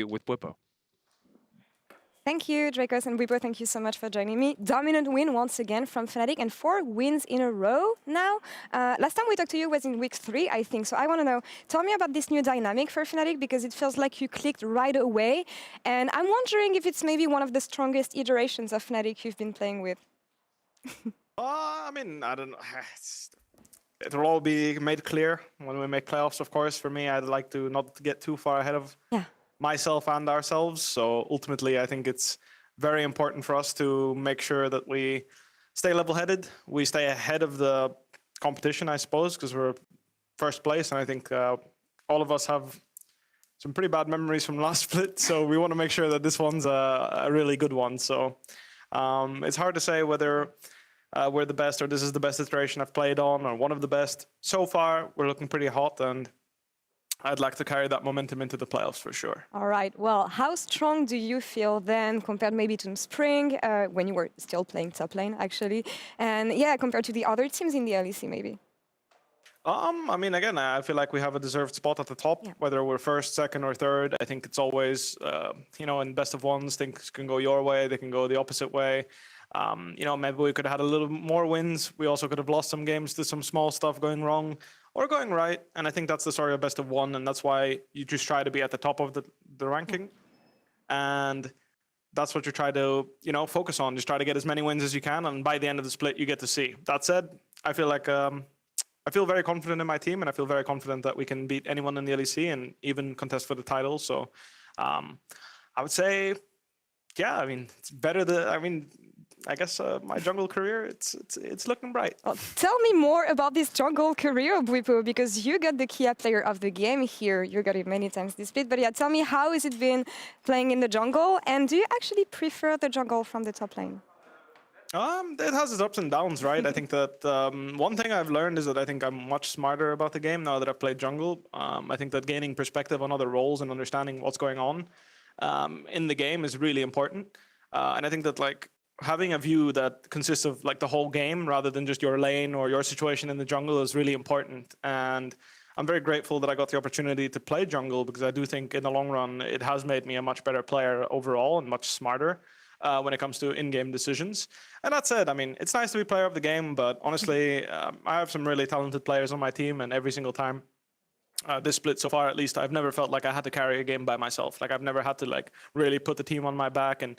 with Bwipo. Thank you, Dracos and Bwipo. Thank you so much for joining me. Dominant win once again from Fnatic, and 4 wins in a row now. Last time we talked to you was in week 3, I think. So I want to know, tell me about this new dynamic for Fnatic, because it feels like you clicked right away. And I'm wondering if it's maybe one of the strongest iterations of Fnatic you've been playing with. I mean, I don't know. It'll all be made clear when we make playoffs, of course. For me, I'd like to not get too far ahead of myself and ourselves. So ultimately, I think it's very important for us to make sure that we stay level-headed. We stay ahead of the competition, I suppose, because we're first place. And I think all of us have some pretty bad memories from last split. So we want to make sure that this one's a really good one. So it's hard to say whether we're the best or this is the best iteration I've played on or one of the best. So far, we're looking pretty hot, and I'd like to carry that momentum into the playoffs for sure. All right. Well, how strong do you feel then compared maybe to spring, when you were still playing top lane, actually? And yeah, compared to the other teams in the LEC, maybe? I mean, again, I feel like we have a deserved spot at the top, whether we're first, second, or third. I think it's always, you know, in best of ones, things can go your way, they can go the opposite way. You know, maybe we could have had a little more wins. We also could have lost some games to some small stuff going wrong or going right. And I think that's the story of best of one. And that's why you just try to be at the top of the ranking. And that's what you try to, you know, focus on. Just try to get as many wins as you can. And by the end of the split, you get to see. That said, I feel like I feel very confident in my team. And I feel very confident that we can beat anyone in the LEC and even contest for the title. So I would say, yeah, I mean, it's better than, I guess my jungle career, it's looking bright. Well, tell me more about this jungle career, Bwipo, because you got the Kia player of the game here. You got it many times this split. But yeah, tell me, how has it been playing in the jungle? And do you actually prefer the jungle from the top lane? It has its ups and downs, right? I think that one thing I've learned is that I think I'm much smarter about the game now that I've played jungle. I think that gaining perspective on other roles and understanding what's going on in the game is really important. And I think that, like, having a view that consists of like the whole game rather than just your lane or your situation in the jungle is really important. And I'm very grateful that I got the opportunity to play jungle, because I do think in the long run, it has made me a much better player overall and much smarter when it comes to in-game decisions. And that said, I mean, it's nice to be player of the game, but honestly, I have some really talented players on my team, and every single time this split so far, at least, I've never felt like I had to carry a game by myself. Like, I've never had to like really put the team on my back and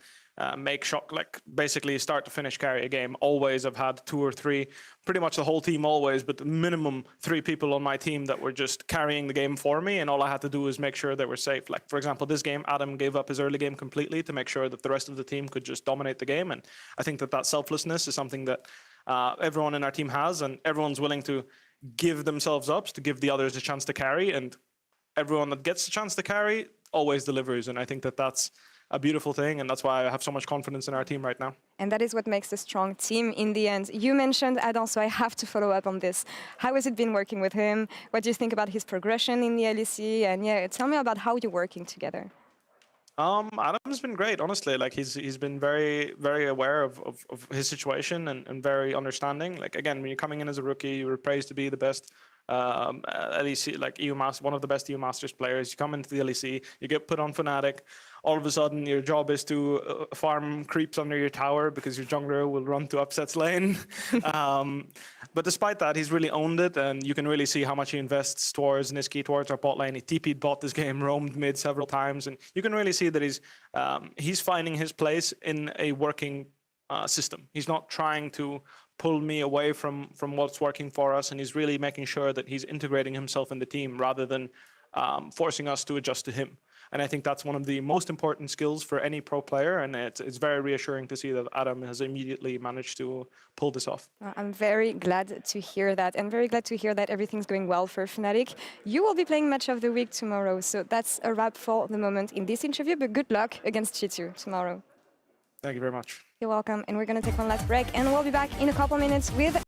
make shock, like basically start to finish carry a game. Always I've had 2 or 3, pretty much the whole team always, but the minimum 3 people on my team that were just carrying the game for me, and all I had to do was make sure they were safe. Like, for example, this game, Adam gave up his early game completely to make sure that the rest of the team could just dominate the game. And I think that selflessness is something that everyone in our team has, and everyone's willing to give themselves up to give the others a chance to carry, and everyone that gets a chance to carry always delivers. And I think that that's a beautiful thing, and that's why I have so much confidence in our team right now. And that is what makes a strong team in the end. You mentioned Adam, so I have to follow up on this. How has it been working with him? What do you think about his progression in the LEC? And yeah, tell me about how you're working together. Adam's been great, honestly. Like, he's been very, very aware of his situation and very understanding. Like, again, when you're coming in as a rookie, you were praised to be the best LEC, like EU Masters, one of the best EU Masters players. You come into the LEC, you get put on Fnatic. All of a sudden, your job is to farm creeps under your tower because your jungler will run to Upset's lane. But despite that, he's really owned it, and you can really see how much he invests towards Niski, towards our bot lane. He TP'd bot this game, roamed mid several times, and you can really see that he's finding his place in a working system. He's not trying to pull me away from what's working for us, and he's really making sure that he's integrating himself in the team rather than forcing us to adjust to him. And I think that's one of the most important skills for any pro player, and it's very reassuring to see that Adam has immediately managed to pull this off. I'm very glad to hear that, and very glad to hear that everything's going well for Fnatic. You will be playing Match of the Week tomorrow, so that's a wrap for the moment in this interview, but good luck against Chitu tomorrow. Thank you very much. You're welcome, and we're going to take one last break, and we'll be back in a couple minutes with